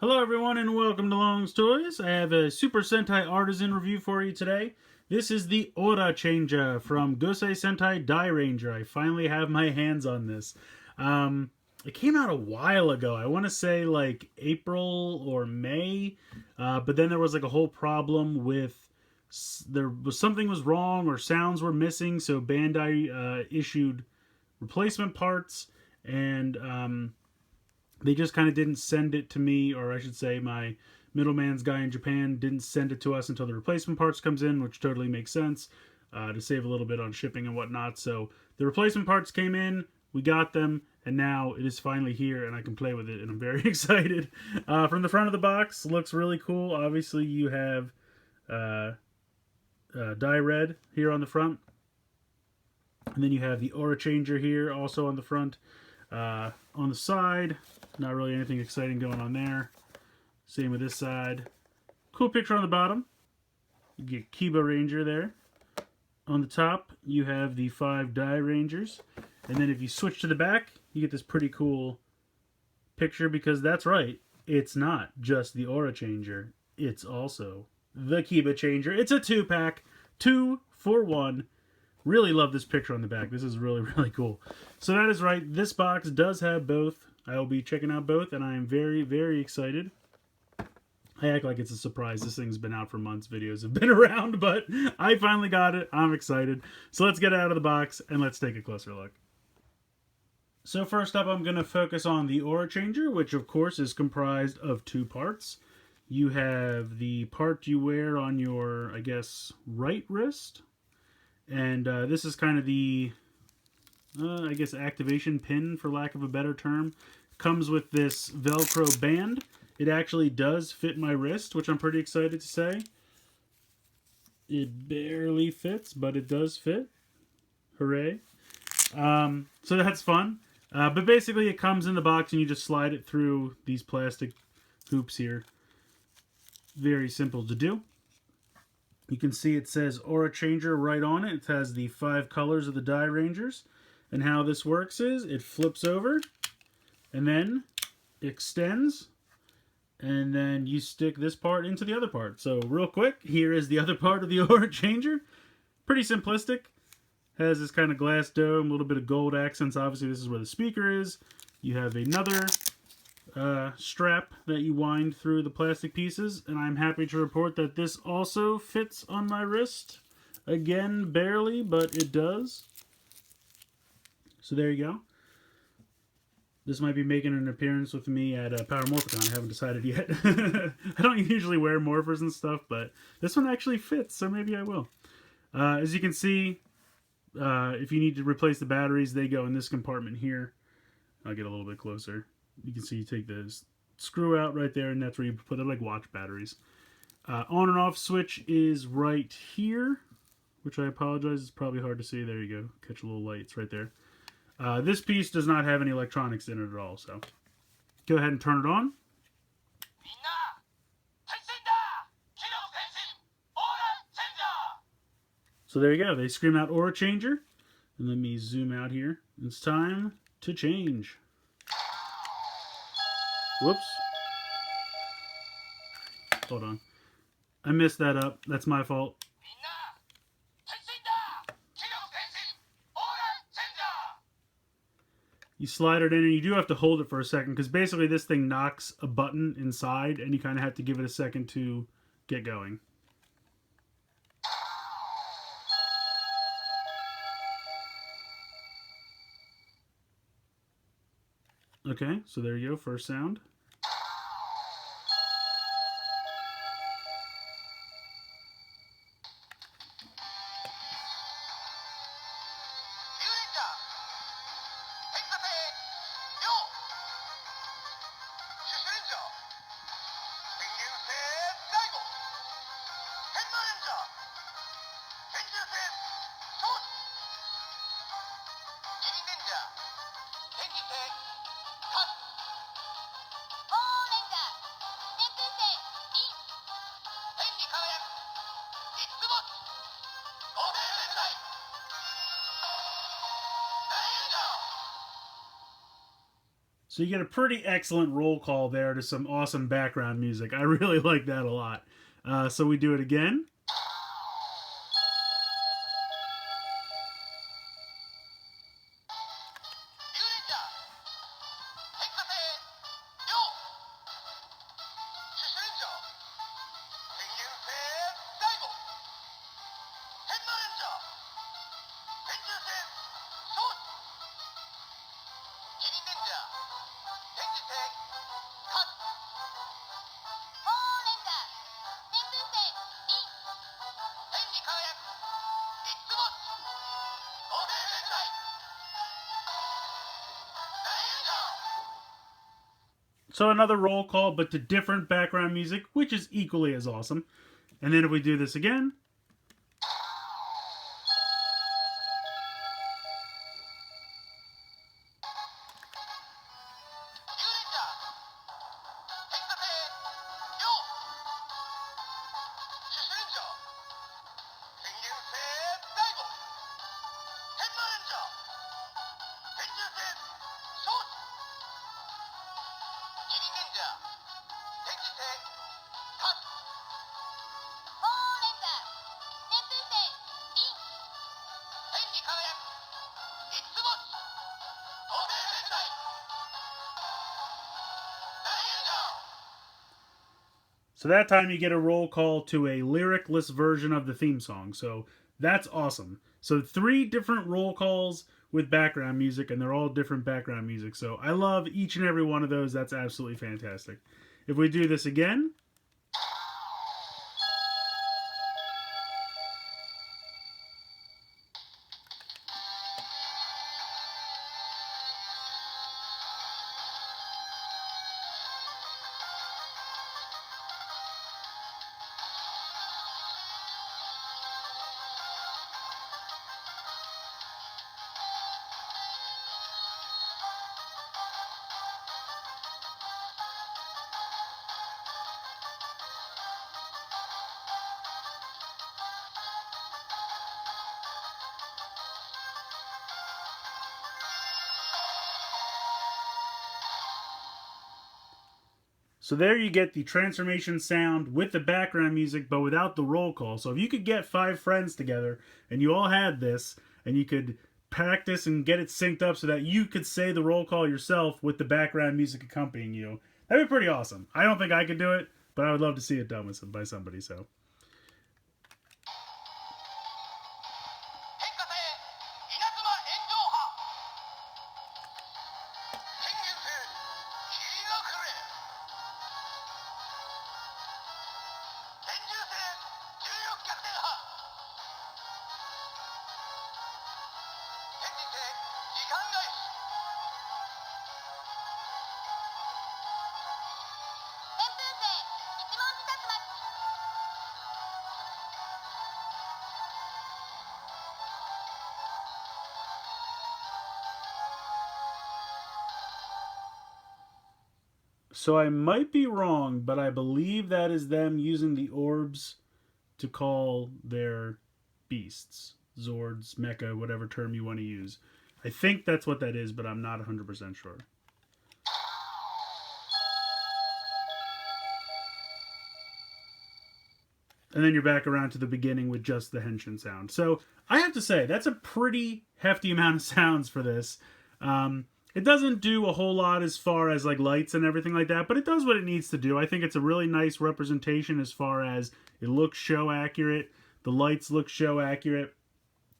Hello everyone and welcome to Long's Toys. I have a Super Sentai Artisan review for you today. This is the Aura Changer from Gosei Sentai Dairanger. I finally have my hands on this. It came out a while ago. I want to say like April or May. But then there was like a whole problem with something was wrong or sounds were missing. So Bandai issued replacement parts and they just kind of didn't send it to me, or I should say my middleman's guy in Japan didn't send it to us until the replacement parts comes in, which totally makes sense to save a little bit on shipping and whatnot. So the replacement parts came in, we got them, and now it is finally here and I can play with it and I'm very excited. From the front of the box, looks really cool. Obviously you have dye red here on the front, and then you have the Aura Changer here also on the front. On the side, not really anything exciting going on there. Same with this side. Cool picture on the bottom. You get Kiba Ranger there. On the top, you have the 5 Dairangers. And then if you switch to the back, you get this pretty cool picture because that's right. It's not just the Aura Changer. It's also the Kiba Changer. It's a 2-pack. 2 for 1. Really love this picture on the back. This is really, really cool. So that is right. This box does have both. I will be checking out both, and I am very, very excited. I act like it's a surprise. This thing's been out for months. Videos have been around, but I finally got it. I'm excited. So let's get it out of the box, and let's take a closer look. So first up, I'm going to focus on the Aura Changer, which of course is comprised of 2 parts. You have the part you wear on your, I guess, right wrist. And this is kind of the, I guess, activation pin, for lack of a better term. Comes with this Velcro band. It actually does fit my wrist, which I'm pretty excited to say. It barely fits, but it does fit. Hooray. So that's fun. But basically it comes in the box and you just slide it through these plastic hoops here. Very simple to do. You can see it says Aura Changer right on it. It has the 5 colors of the Dairangers. And how this works is it flips over and then extends. And then you stick this part into the other part. So real quick, here is the other part of the Aura Changer. Pretty simplistic. Has this kind of glass dome, a little bit of gold accents. Obviously this is where the speaker is. You have another strap that you wind through the plastic pieces, and I'm happy to report that this also fits on my wrist. Again, barely, but it does. So there you go. This might be making an appearance with me at Power Morphicon. I haven't decided yet. I don't usually wear morphers and stuff, but this one actually fits, so maybe I will. As you can see, if you need to replace the batteries, they go in this compartment here. I'll get a little bit closer. You can see you take the screw out right there, and that's where you put it, like watch batteries. On and off switch is right here, which I apologize, it's probably hard to see. There you go. Catch a little light. It's right there. This piece does not have any electronics in it at all, so go ahead and turn it on. So there you go. They scream out Aura Changer. And let me zoom out here. It's time to change. Whoops. Hold on. I messed that up. That's my fault. You slide it in, and you do have to hold it for a second, because basically this thing knocks a button inside, and you kind of have to give it a second to get going. Okay, so there you go, first sound. So you get a pretty excellent roll call there to some awesome background music. I really like that a lot. So we do it again. So another roll call, but to different background music, which is equally as awesome. And then if we do this again. So that time you get a roll call to a lyricless version of the theme song. So that's awesome. So 3 different roll calls with background music, and they're all different background music. So I love each and every one of those. That's absolutely fantastic. If we do this again. So there you get the transformation sound with the background music, but without the roll call. So if you could get 5 friends together and you all had this, and you could practice and get it synced up so that you could say the roll call yourself with the background music accompanying you, that'd be pretty awesome. I don't think I could do it, but I would love to see it done by somebody. So. So I might be wrong, but I believe that is them using the orbs to call their beasts. Zords, Mecha, whatever term you want to use. I think that's what that is, but I'm not 100% sure. And then you're back around to the beginning with just the henshin sound. So I have to say, that's a pretty hefty amount of sounds for this. It doesn't do a whole lot as far as like lights and everything like that, but it does what it needs to do. I think it's a really nice representation as far as it looks show accurate. The lights look show accurate.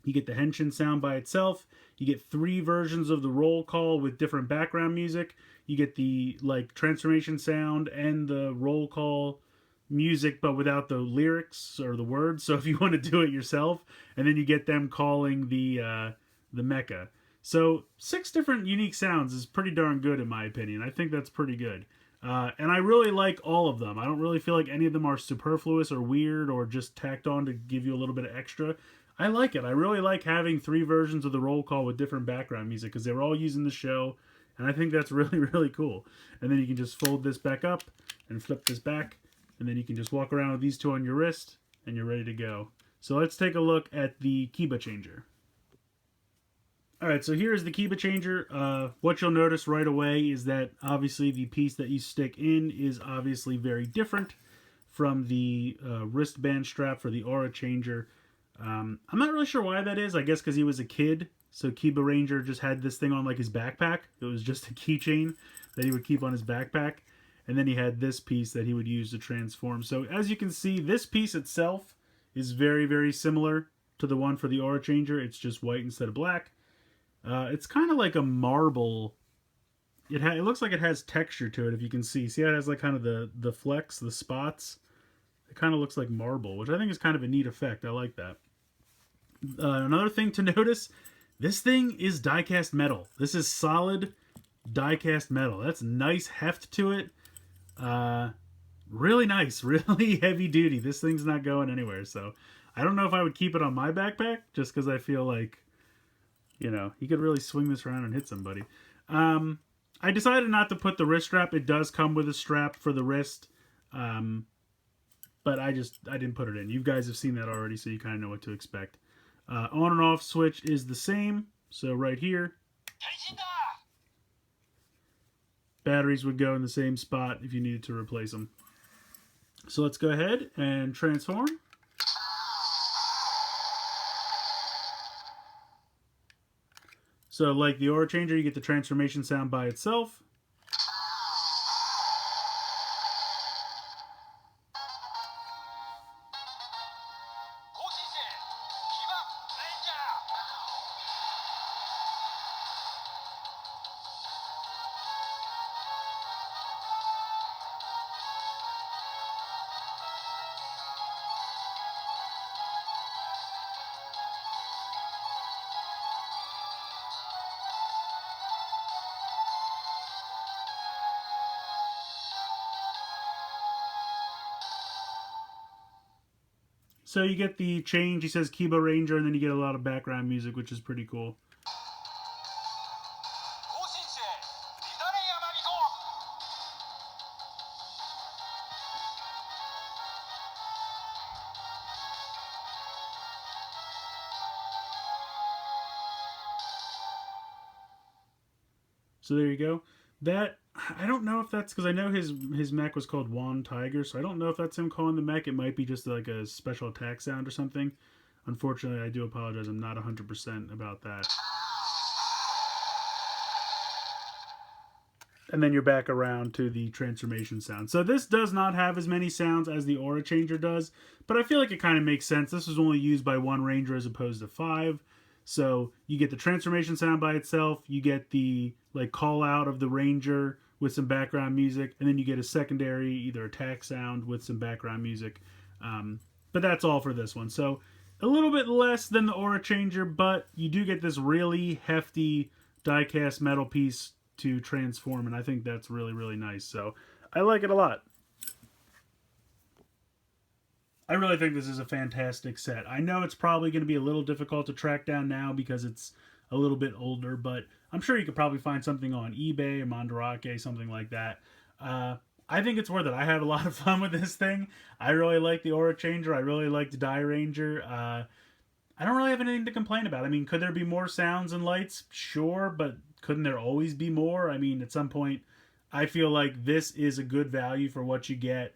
You get the henshin sound by itself. You get 3 versions of the roll call with different background music. You get the like transformation sound and the roll call music, but without the lyrics or the words. So if you want to do it yourself, and then you get them calling the mecha. So 6 different unique sounds is pretty darn good in my opinion. I think that's pretty good. And I really like all of them. I don't really feel like any of them are superfluous or weird or just tacked on to give you a little bit of extra. I like it. I really like having 3 versions of the roll call with different background music because they were all using the show. And I think that's really, really cool. And then you can just fold this back up and flip this back. And then you can just walk around with these 2 on your wrist and you're ready to go. So let's take a look at the Kiba Changer. Alright, so here's the Kiba Changer. What you'll notice right away is that obviously the piece that you stick in is obviously very different from the wristband strap for the Aura Changer. I'm not really sure why that is. I guess because he was a kid. So Kiba Ranger just had this thing on like his backpack. It was just a keychain that he would keep on his backpack. And then he had this piece that he would use to transform. So as you can see, this piece itself is very, very similar to the one for the Aura Changer. It's just white instead of black. It's kind of like a marble. It looks like it has texture to it, if you can see. See how it has like kind of the flecks, the spots? It kind of looks like marble, which I think is kind of a neat effect. I like that. Another thing to notice, this thing is die-cast metal. This is solid die-cast metal. That's nice heft to it. Really nice, really heavy duty. This thing's not going anywhere, so I don't know if I would keep it on my backpack, just because I feel like, you know, you could really swing this around and hit somebody. I decided not to put the wrist strap. It does come with a strap for the wrist. But I didn't put it in. You guys have seen that already, so you kind of know what to expect. On and off switch is the same. So right here, batteries would go in the same spot if you needed to replace them. So let's go ahead and transform. So like the Aura Changer, you get the transformation sound by itself. So you get the change, he says Kiba Ranger, and then you get a lot of background music, which is pretty cool. So there you go. That, I don't know if that's, because I know his mech was called Wan Tiger, so I don't know if that's him calling the mech. It might be just like a special attack sound or something. Unfortunately, I do apologize. I'm not 100% about that. And then you're back around to the transformation sound. So this does not have as many sounds as the Aura Changer does, but I feel like it kind of makes sense. This was only used by one Ranger as opposed to 5. So you get the transformation sound by itself, you get the like call out of the Ranger with some background music, and then you get a secondary either attack sound with some background music. But that's all for this one. So a little bit less than the Aura Changer, but you do get this really hefty die-cast metal piece to transform, and I think that's really, really nice. So I like it a lot. I really think this is a fantastic set. I know it's probably going to be a little difficult to track down now because it's a little bit older, but I'm sure you could probably find something on eBay or Mandarake, something like that. I think it's worth it. I had a lot of fun with this thing. I really like the Aura Changer. I really like the Dairanger. I don't really have anything to complain about. I mean, could there be more sounds and lights? Sure, but couldn't there always be more? I mean, at some point, I feel like this is a good value for what you get.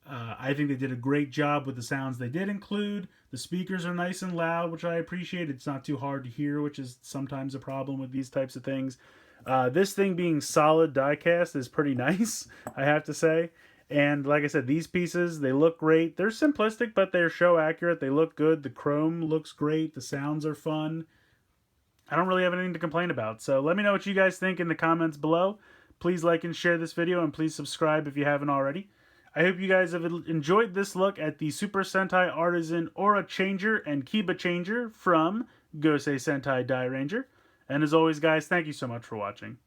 I think they did a great job with the sounds they did include. The speakers are nice and loud, which I appreciate. It's not too hard to hear, which is sometimes a problem with these types of things. This thing being solid die-cast is pretty nice, I have to say. And like I said, these pieces, they look great. They're simplistic, but they're show accurate. They look good. The chrome looks great. The sounds are fun. I don't really have anything to complain about. So let me know what you guys think in the comments below. Please like and share this video, and please subscribe if you haven't already. I hope you guys have enjoyed this look at the Super Sentai Artisan Aura Changer and Kiba Changer from Gosei Sentai Dairanger. And as always, guys, thank you so much for watching.